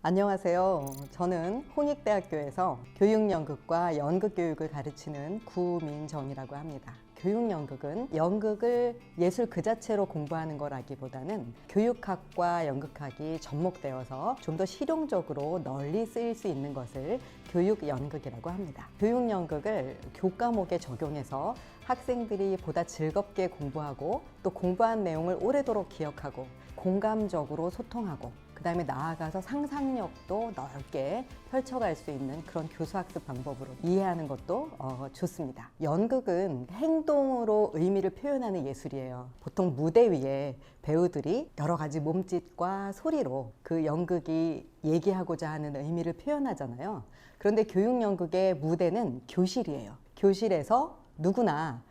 안녕하세요. 저는 홍익대학교에서 교육연극과 연극교육을 가르치는 구민정이라고 합니다. 교육연극은 연극을 예술 그 자체로 공부하는 거라기보다는 교육학과 연극학이 접목되어서 좀 더 실용적으로 널리 쓰일 수 있는 것을 교육연극이라고 합니다. 교육연극을 교과목에 적용해서 학생들이 보다 즐겁게 공부하고 또 공부한 내용을 오래도록 기억하고 공감적으로 소통하고 그 다음에 나아가서 상상력도 넓게 펼쳐갈 수 있는 그런 교수학습 방법으로 이해하는 것도 좋습니다. 연극은 행동으로 의미를 표현하는 예술이에요. 보통 무대 위에 배우들이 여러 가지 몸짓과 소리로 그 연극이 얘기하고자 하는 의미를 표현하잖아요. 그런데 교육연극의 무대는 교실이에요. 교실에서 누구나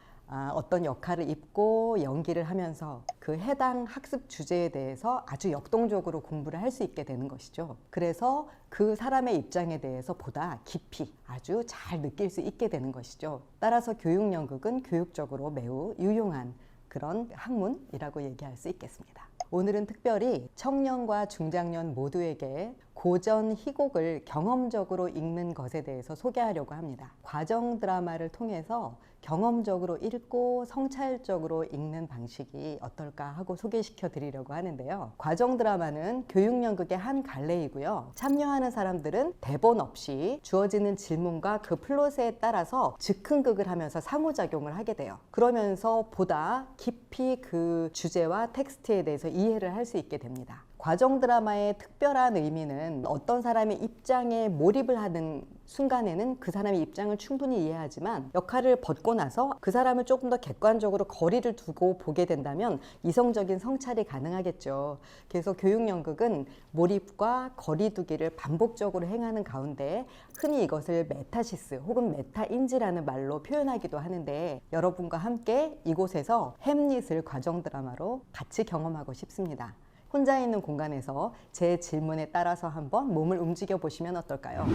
어떤 역할을 입고 연기를 하면서 그 해당 학습 주제에 대해서 아주 역동적으로 공부를 할 수 있게 되는 것이죠. 그래서 그 사람의 입장에 대해서 보다 깊이 아주 잘 느낄 수 있게 되는 것이죠. 따라서 교육연극은 교육적으로 매우 유용한 그런 학문이라고 얘기할 수 있겠습니다. 오늘은 특별히 청년과 중장년 모두에게 고전 희곡을 경험적으로 읽는 것에 대해서 소개하려고 합니다. 과정 드라마를 통해서 경험적으로 읽고 성찰적으로 읽는 방식이 어떨까 하고 소개시켜 드리려고 하는데요. 과정 드라마는 교육연극의 한 갈래이고요. 참여하는 사람들은 대본 없이 주어지는 질문과 그 플롯에 따라서 즉흥극을 하면서 상호작용을 하게 돼요. 그러면서 보다 깊이 그 주제와 텍스트에 대해서 이해를 할 수 있게 됩니다. 과정 드라마의 특별한 의미는 어떤 사람의 입장에 몰입을 하는 순간에는 그 사람의 입장을 충분히 이해하지만 역할을 벗고 나서 그 사람을 조금 더 객관적으로 거리를 두고 보게 된다면 이성적인 성찰이 가능하겠죠. 그래서 교육연극은 몰입과 거리두기를 반복적으로 행하는 가운데 흔히 이것을 메타시스 혹은 메타인지라는 말로 표현하기도 하는데 여러분과 함께 이곳에서 햄릿을 과정 드라마로 같이 경험하고 싶습니다. 혼자 있는 공간에서 제 질문에 따라서 한번 몸을 움직여 보시면 어떨까요?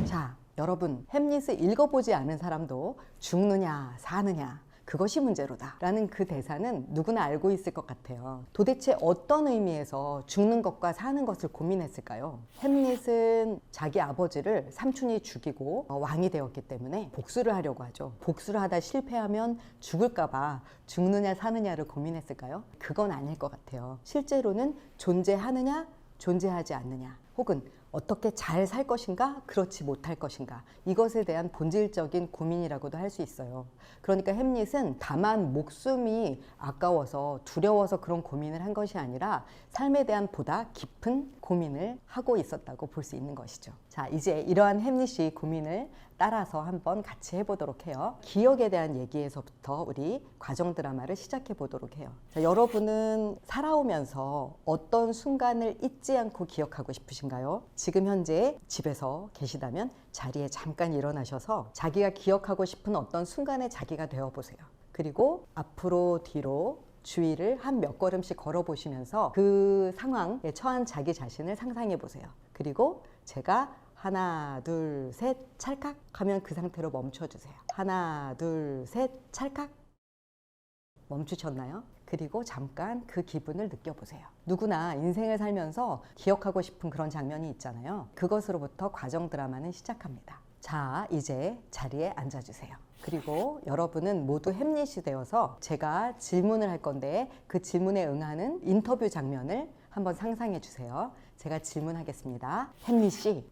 자, 여러분, 햄릿을 읽어보지 않은 사람도 죽느냐 사느냐 그것이 문제로다 라는 그 대사는 누구나 알고 있을 것 같아요. 도대체 어떤 의미에서 죽는 것과 사는 것을 고민했을까요? 햄릿은 자기 아버지를 삼촌이 죽이고 왕이 되었기 때문에 복수를 하려고 하죠. 복수를 하다 실패하면 죽을까 봐 죽느냐 사느냐를 고민했을까요? 그건 아닐 것 같아요. 실제로는 존재하느냐 존재하지 않느냐 혹은 어떻게 잘 살 것인가, 그렇지 못할 것인가 이것에 대한 본질적인 고민이라고도 할 수 있어요. 그러니까 햄릿은 다만 목숨이 아까워서 두려워서 그런 고민을 한 것이 아니라 삶에 대한 보다 깊은 고민을 하고 있었다고 볼 수 있는 것이죠. 자, 이제 이러한 햄릿이 고민을 따라서 한번 같이 해보도록 해요. 기억에 대한 얘기에서부터 우리 과정 드라마를 시작해 보도록 해요. 자, 여러분은 살아오면서 어떤 순간을 잊지 않고 기억하고 싶으신가요? 지금 현재 집에서 계시다면 자리에 잠깐 일어나셔서 자기가 기억하고 싶은 어떤 순간의 자기가 되어보세요. 그리고 앞으로 뒤로 주위를 한 몇 걸음씩 걸어보시면서 그 상황에 처한 자기 자신을 상상해 보세요. 그리고 제가 하나, 둘, 셋, 찰칵 하면 그 상태로 멈춰주세요. 하나, 둘, 셋, 찰칵. 멈추셨나요? 그리고 잠깐 그 기분을 느껴보세요. 누구나 인생을 살면서 기억하고 싶은 그런 장면이 있잖아요. 그것으로부터 과정 드라마는 시작합니다. 자, 이제 자리에 앉아주세요. 그리고 여러분은 모두 햄릿이 되어서 제가 질문을 할 건데 그 질문에 응하는 인터뷰 장면을 한번 상상해 주세요. 제가 질문하겠습니다. 햄릿이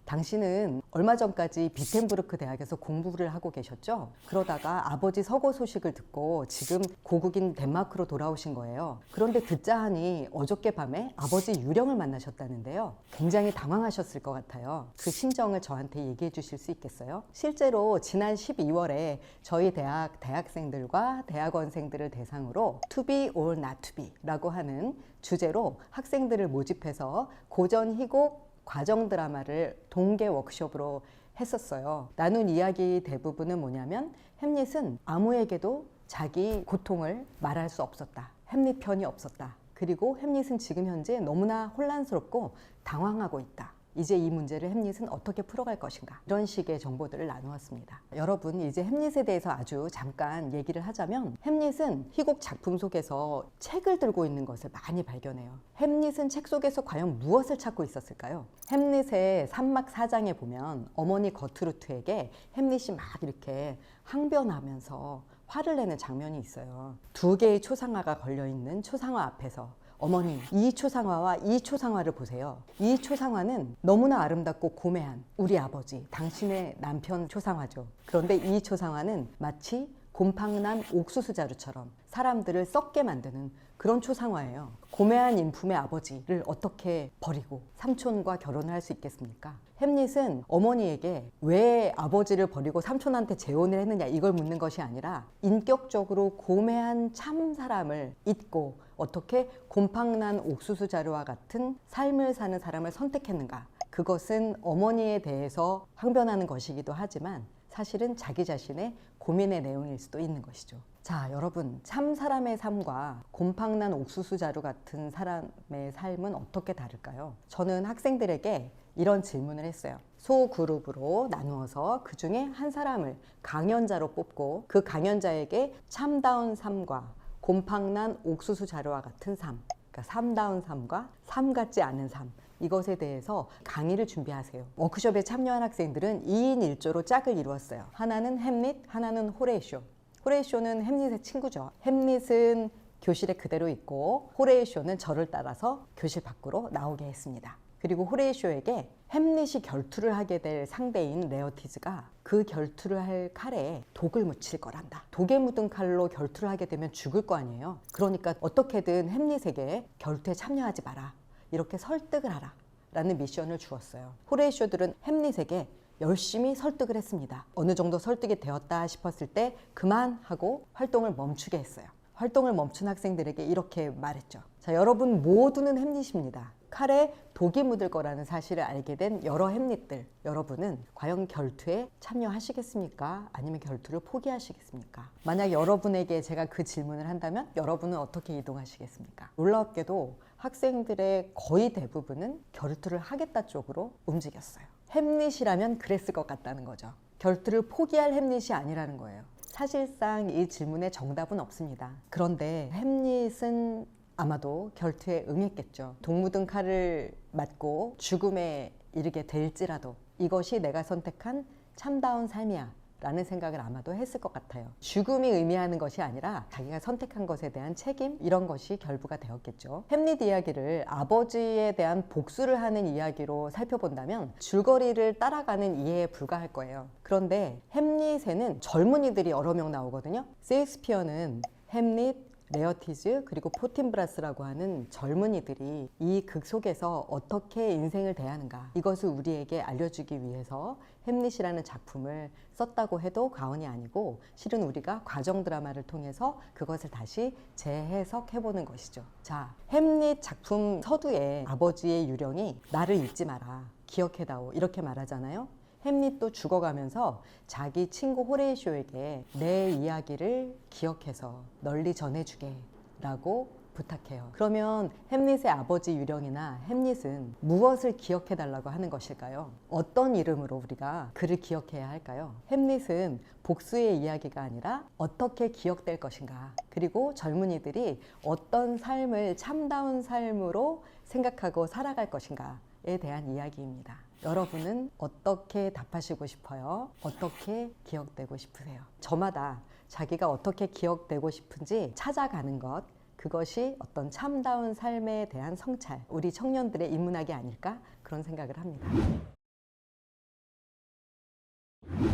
당신은 얼마 전까지 비텐부르크 대학에서 공부를 하고 계셨죠? 그러다가 아버지 서거 소식을 듣고 지금 고국인 덴마크로 돌아오신 거예요. 그런데 듣자 하니 어저께 밤에 아버지 유령을 만나셨다는데요. 굉장히 당황하셨을 것 같아요. 그 심정을 저한테 얘기해 주실 수 있겠어요? 실제로 지난 12월에 저희 대학생들과 대학원생들을 대상으로 To be or not to be 라고 하는 주제로 학생들을 모집해서 고전 희곡 과정 드라마를 동계 워크숍으로 했었어요. 나눈 이야기 대부분은 뭐냐면 햄릿은 아무에게도 자기 고통을 말할 수 없었다. 햄릿 편이 없었다. 그리고 햄릿은 지금 현재 너무나 혼란스럽고 당황하고 있다. 이제 이 문제를 햄릿은 어떻게 풀어갈 것인가, 이런 식의 정보들을 나누었습니다. 여러분, 이제 햄릿에 대해서 아주 잠깐 얘기를 하자면, 햄릿은 희곡 작품 속에서 책을 들고 있는 것을 많이 발견해요. 햄릿은 책 속에서 과연 무엇을 찾고 있었을까요? 햄릿의 3막 4장에 보면 어머니 거트루트에게 햄릿이 막 이렇게 항변하면서 화를 내는 장면이 있어요. 2개의 초상화가 걸려있는 초상화 앞에서 어머니, 이 초상화와 이 초상화를 보세요. 이 초상화는 너무나 아름답고 고매한 우리 아버지, 당신의 남편 초상화죠. 그런데 이 초상화는 마치 곰팡난 옥수수 자루처럼 사람들을 썩게 만드는 그런 초상화예요. 고매한 인품의 아버지를 어떻게 버리고 삼촌과 결혼을 할 수 있겠습니까? 햄릿은 어머니에게 왜 아버지를 버리고 삼촌한테 재혼을 했느냐, 이걸 묻는 것이 아니라 인격적으로 고매한 참 사람을 잊고 어떻게 곰팡난 옥수수 자루와 같은 삶을 사는 사람을 선택했는가, 그것은 어머니에 대해서 항변하는 것이기도 하지만 사실은 자기 자신의 고민의 내용일 수도 있는 것이죠. 자, 여러분, 참 사람의 삶과 곰팡난 옥수수 자루 같은 사람의 삶은 어떻게 다를까요? 저는 학생들에게 이런 질문을 했어요. 소그룹으로 나누어서 그 중에 한 사람을 강연자로 뽑고 그 강연자에게 참다운 삶과 곰팡난 옥수수 자루와 같은 삶, 그러니까 삶다운 삶과 삶 같지 않은 삶, 이것에 대해서 강의를 준비하세요. 워크숍에 참여한 학생들은 2인 1조로 짝을 이루었어요. 하나는 햄릿, 하나는 호레이쇼. 호레이쇼는 햄릿의 친구죠. 햄릿은 교실에 그대로 있고 호레이쇼는 저를 따라서 교실 밖으로 나오게 했습니다. 그리고 호레이쇼에게 햄릿이 결투를 하게 될 상대인 레어티즈가 그 결투를 할 칼에 독을 묻힐 거란다. 독에 묻은 칼로 결투를 하게 되면 죽을 거 아니에요. 그러니까 어떻게든 햄릿에게 결투에 참여하지 마라, 이렇게 설득을 하라 라는 미션을 주었어요. 호레이쇼들은 햄릿에게 열심히 설득을 했습니다. 어느 정도 설득이 되었다 싶었을 때 그만하고 활동을 멈추게 했어요. 활동을 멈춘 학생들에게 이렇게 말했죠. 자, 여러분 모두는 햄릿입니다. 칼에 독이 묻을 거라는 사실을 알게 된 여러 햄릿들, 여러분은 과연 결투에 참여하시겠습니까? 아니면 결투를 포기하시겠습니까? 만약 여러분에게 제가 그 질문을 한다면 여러분은 어떻게 이동하시겠습니까? 놀랍게도 학생들의 거의 대부분은 결투를 하겠다 쪽으로 움직였어요. 햄릿이라면 그랬을 것 같다는 거죠. 결투를 포기할 햄릿이 아니라는 거예요. 사실상 이 질문에 정답은 없습니다. 그런데 햄릿은 아마도 결투에 응했겠죠. 독 묻은 칼을 맞고 죽음에 이르게 될지라도 이것이 내가 선택한 참다운 삶이야 라는 생각을 아마도 했을 것 같아요. 죽음이 의미하는 것이 아니라 자기가 선택한 것에 대한 책임, 이런 것이 결부가 되었겠죠. 햄릿 이야기를 아버지에 대한 복수를 하는 이야기로 살펴본다면 줄거리를 따라가는 이해에 불과할 거예요. 그런데 햄릿에는 젊은이들이 여러 명 나오거든요. 셰익스피어는 햄릿, 레어티즈, 그리고 포틴브라스라고 하는 젊은이들이 이 극 속에서 어떻게 인생을 대하는가, 이것을 우리에게 알려주기 위해서 햄릿이라는 작품을 썼다고 해도 과언이 아니고, 실은 우리가 과정 드라마를 통해서 그것을 다시 재해석해보는 것이죠. 자, 햄릿 작품 서두에 아버지의 유령이 나를 잊지 마라, 기억해다오, 이렇게 말하잖아요. 햄릿도 죽어가면서 자기 친구 호레이쇼에게 내 이야기를 기억해서 널리 전해주게 라고 부탁해요. 그러면 햄릿의 아버지 유령이나 햄릿은 무엇을 기억해달라고 하는 것일까요? 어떤 이름으로 우리가 그를 기억해야 할까요? 햄릿은 복수의 이야기가 아니라 어떻게 기억될 것인가, 그리고 젊은이들이 어떤 삶을 참다운 삶으로 생각하고 살아갈 것인가에 대한 이야기입니다. 여러분은 어떻게 답하시고 싶어요? 어떻게 기억되고 싶으세요? 저마다 자기가 어떻게 기억되고 싶은지 찾아가는 것, 그것이 어떤 참다운 삶에 대한 성찰, 우리 청년들의 인문학이 아닐까, 그런 생각을 합니다.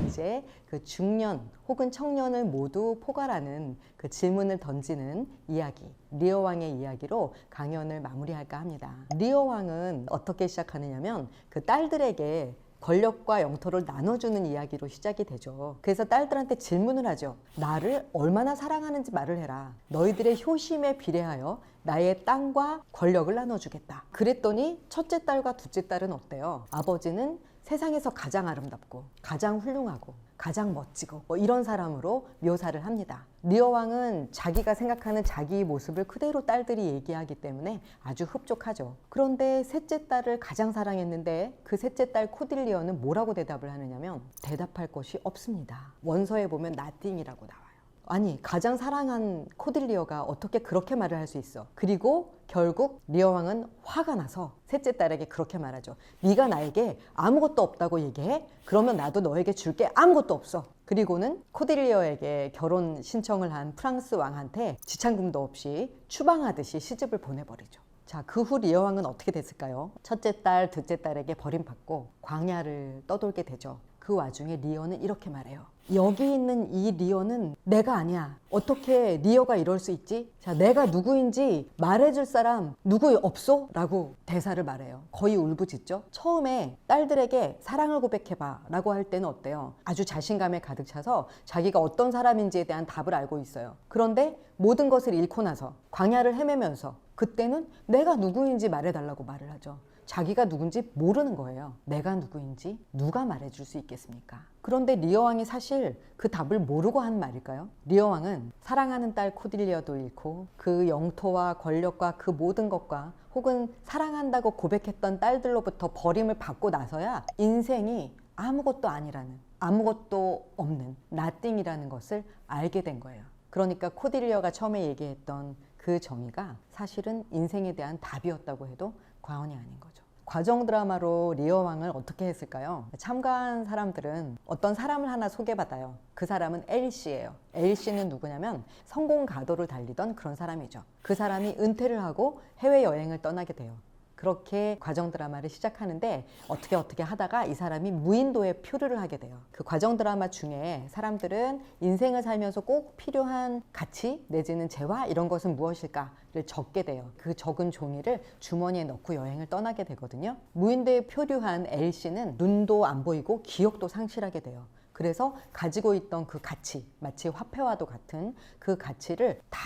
이제 그 중년 혹은 청년을 모두 포괄하는 그 질문을 던지는 이야기, 리어 왕의 이야기로 강연을 마무리할까 합니다. 리어 왕은 어떻게 시작하느냐면 그 딸들에게 권력과 영토를 나눠주는 이야기로 시작이 되죠. 그래서 딸들한테 질문을 하죠. 나를 얼마나 사랑하는지 말을 해라. 너희들의 효심에 비례하여 나의 땅과 권력을 나눠주겠다. 그랬더니 첫째 딸과 둘째 딸은 어때요? 아버지는 세상에서 가장 아름답고 가장 훌륭하고 가장 멋지고 뭐 이런 사람으로 묘사를 합니다. 리어 왕은 자기가 생각하는 자기 모습을 그대로 딸들이 얘기하기 때문에 아주 흡족하죠. 그런데 셋째 딸을 가장 사랑했는데 그 셋째 딸 코딜리어는 뭐라고 대답을 하느냐면 대답할 것이 없습니다. 원서에 보면 nothing이라고 나와요. 아니, 가장 사랑한 코딜리어가 어떻게 그렇게 말을 할 수 있어? 그리고 결국 리어 왕은 화가 나서 셋째 딸에게 그렇게 말하죠. 네가 나에게 아무것도 없다고 얘기해? 그러면 나도 너에게 줄 게 아무것도 없어. 그리고는 코딜리어에게 결혼 신청을 한 프랑스 왕한테 지참금도 없이 추방하듯이 시집을 보내버리죠. 자, 그 후 리어 왕은 어떻게 됐을까요? 첫째 딸, 둘째 딸에게 버림받고 광야를 떠돌게 되죠. 그 와중에 리어는 이렇게 말해요. 여기 있는 이 리어는 내가 아니야. 어떻게 리어가 이럴 수 있지? 자, 내가 누구인지 말해줄 사람 누구 없어? 라고 대사를 말해요. 거의 울부짖죠. 처음에 딸들에게 사랑을 고백해봐 라고 할 때는 어때요? 아주 자신감에 가득 차서 자기가 어떤 사람인지에 대한 답을 알고 있어요. 그런데 모든 것을 잃고 나서 광야를 헤매면서 그때는 내가 누구인지 말해달라고 말을 하죠. 자기가 누군지 모르는 거예요. 내가 누구인지 누가 말해줄 수 있겠습니까? 그런데 리어 왕이 사실 그 답을 모르고 한 말일까요? 리어 왕은 사랑하는 딸 코딜리어도 잃고 그 영토와 권력과 그 모든 것과 혹은 사랑한다고 고백했던 딸들로부터 버림을 받고 나서야 인생이 아무것도 아니라는, 아무것도 없는 nothing이라는 것을 알게 된 거예요. 그러니까 코딜리어가 처음에 얘기했던 그 정의가 사실은 인생에 대한 답이었다고 해도 과언이 아닌 거죠. 과정 드라마로 리어 왕을 어떻게 했을까요? 참가한 사람들은 어떤 사람을 하나 소개받아요. 그 사람은 엘씨예요. 엘씨는 누구냐면 성공 가도를 달리던 그런 사람이죠. 그 사람이 은퇴를 하고 해외여행을 떠나게 돼요. 그렇게 과정 드라마를 시작하는데 어떻게 하다가 이 사람이 무인도에 표류를 하게 돼요. 그 과정 드라마 중에 사람들은 인생을 살면서 꼭 필요한 가치 내지는 재화 이런 것은 무엇일까를 적게 돼요. 그 적은 종이를 주머니에 넣고 여행을 떠나게 되거든요. 무인도에 표류한 엘씨는 눈도 안 보이고 기억도 상실하게 돼요. 그래서 가지고 있던 그 가치, 마치 화폐와도 같은 그 가치를 다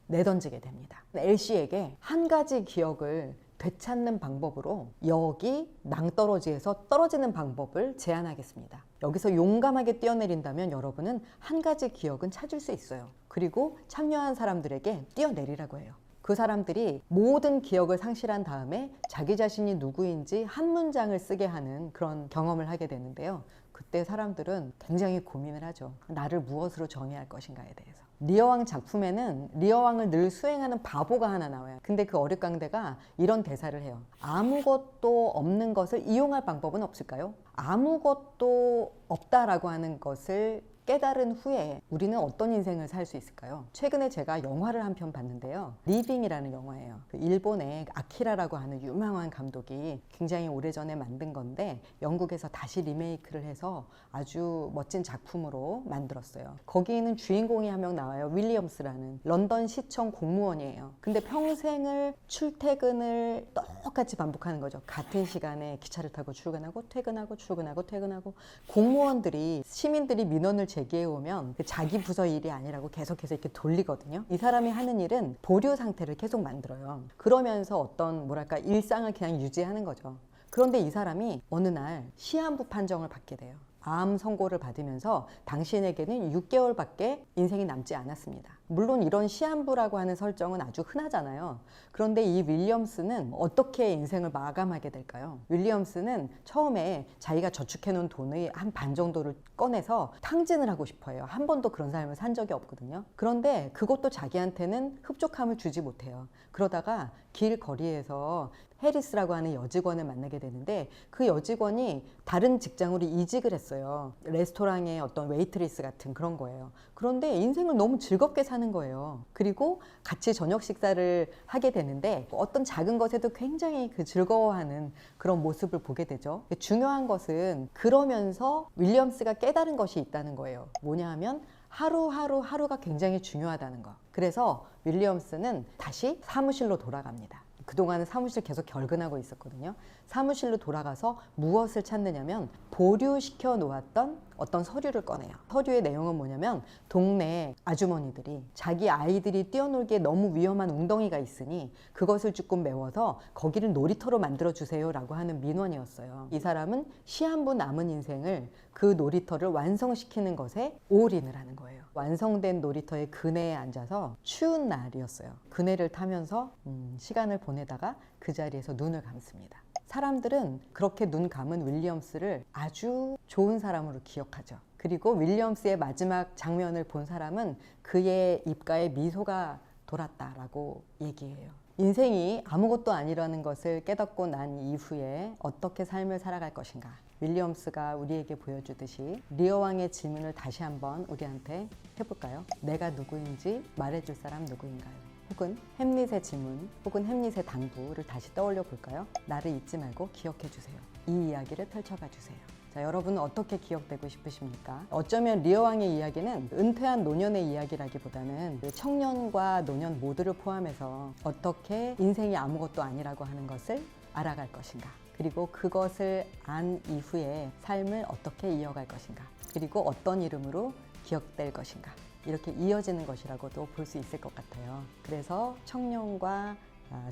내던지게 됩니다. 엘씨에게 한 가지 기억을 되찾는 방법으로 여기 낭떠러지에서 떨어지는 방법을 제안하겠습니다. 여기서 용감하게 뛰어내린다면 여러분은 한 가지 기억은 찾을 수 있어요. 그리고 참여한 사람들에게 뛰어내리라고 해요. 그 사람들이 모든 기억을 상실한 다음에 자기 자신이 누구인지 한 문장을 쓰게 하는 그런 경험을 하게 되는데요. 그때 사람들은 굉장히 고민을 하죠. 나를 무엇으로 정의할 것인가에 대해서. 리어 왕 작품에는 리어 왕을 늘 수행하는 바보가 하나 나와요. 근데 그 어릿광대가 이런 대사를 해요. 아무것도 없는 것을 이용할 방법은 없을까요? 아무것도 없다라고 하는 것을 깨달은 후에 우리는 어떤 인생을 살 수 있을까요? 최근에 제가 영화를 한 편 봤는데요. 리빙이라는 영화예요. 일본의 아키라라고 하는 유명한 감독이 굉장히 오래전에 만든 건데 영국에서 다시 리메이크를 해서 아주 멋진 작품으로 만들었어요. 거기에는 주인공이 한 명 나와요. 윌리엄스라는 런던 시청 공무원이에요. 근데 평생을 출퇴근을 똑같이 반복하는 거죠. 같은 시간에 기차를 타고 출근하고 퇴근하고 출근하고 퇴근하고 공무원들이 시민들이 민원을 제기해 오면 자기 부서 일이 아니라고 계속해서 이렇게 돌리거든요. 이 사람이 하는 일은 보류 상태를 계속 만들어요. 그러면서 어떤 뭐랄까 일상을 그냥 유지하는 거죠. 그런데 이 사람이 어느 날 시한부 판정을 받게 돼요. 암 선고를 받으면서 당신에게는 6개월밖에 인생이 남지 않았습니다. 물론 이런 시한부라고 하는 설정은 아주 흔하잖아요. 그런데 이 윌리엄스는 어떻게 인생을 마감하게 될까요? 윌리엄스는 처음에 자기가 저축해 놓은 돈의 한 반 정도를 꺼내서 탕진을 하고 싶어요. 한 번도 그런 삶을 산 적이 없거든요. 그런데 그것도 자기한테는 흡족함을 주지 못해요. 그러다가 길거리에서 해리스라고 하는 여직원을 만나게 되는데 그 여직원이 다른 직장으로 이직을 했어요. 레스토랑의 어떤 웨이트리스 같은 그런 거예요. 그런데 인생을 너무 즐겁게 사는 거예요. 그리고 같이 저녁 식사를 하게 되는데 어떤 작은 것에도 굉장히 그 즐거워하는 그런 모습을 보게 되죠. 중요한 것은 그러면서 윌리엄스가 깨달은 것이 있다는 거예요. 뭐냐 하면 하루가 굉장히 중요하다는 거. 그래서 윌리엄스는 다시 사무실로 돌아갑니다. 그동안은 사무실 계속 결근하고 있었거든요. 사무실로 돌아가서 무엇을 찾느냐면 보류시켜 놓았던 어떤 서류를 꺼내요. 서류의 내용은 뭐냐면 동네 아주머니들이 자기 아이들이 뛰어놀기에 너무 위험한 웅덩이가 있으니 그것을 조금 메워서 거기를 놀이터로 만들어주세요 라고 하는 민원이었어요. 이 사람은 시한부 남은 인생을 그 놀이터를 완성시키는 것에 올인을 하는 거예요. 완성된 놀이터의 그네에 앉아서 추운 날이었어요. 그네를 타면서 시간을 보내다가 그 자리에서 눈을 감습니다. 사람들은 그렇게 눈 감은 윌리엄스를 아주 좋은 사람으로 기억하죠. 그리고 윌리엄스의 마지막 장면을 본 사람은 그의 입가에 미소가 돌았다라고 얘기해요. 인생이 아무것도 아니라는 것을 깨닫고 난 이후에 어떻게 삶을 살아갈 것인가. 윌리엄스가 우리에게 보여주듯이 리어 왕의 질문을 다시 한번 우리한테 해볼까요? 내가 누구인지 말해줄 사람 누구인가요? 혹은 햄릿의 질문, 혹은 햄릿의 당부를 다시 떠올려 볼까요? 나를 잊지 말고 기억해 주세요. 이 이야기를 펼쳐가 주세요. 자, 여러분은 어떻게 기억되고 싶으십니까? 어쩌면 리어 왕의 이야기는 은퇴한 노년의 이야기라기보다는 청년과 노년 모두를 포함해서 어떻게 인생이 아무것도 아니라고 하는 것을 알아갈 것인가, 그리고 그것을 안 이후에 삶을 어떻게 이어갈 것인가, 그리고 어떤 이름으로 기억될 것인가, 이렇게 이어지는 것이라고도 볼 수 있을 것 같아요. 그래서 청년과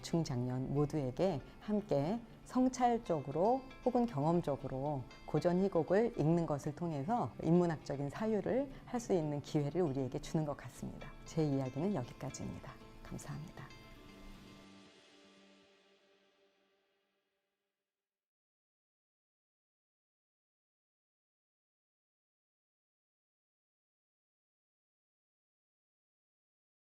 중장년 모두에게 함께 성찰적으로 혹은 경험적으로 고전 희곡을 읽는 것을 통해서 인문학적인 사유를 할 수 있는 기회를 우리에게 주는 것 같습니다. 제 이야기는 여기까지입니다. 감사합니다.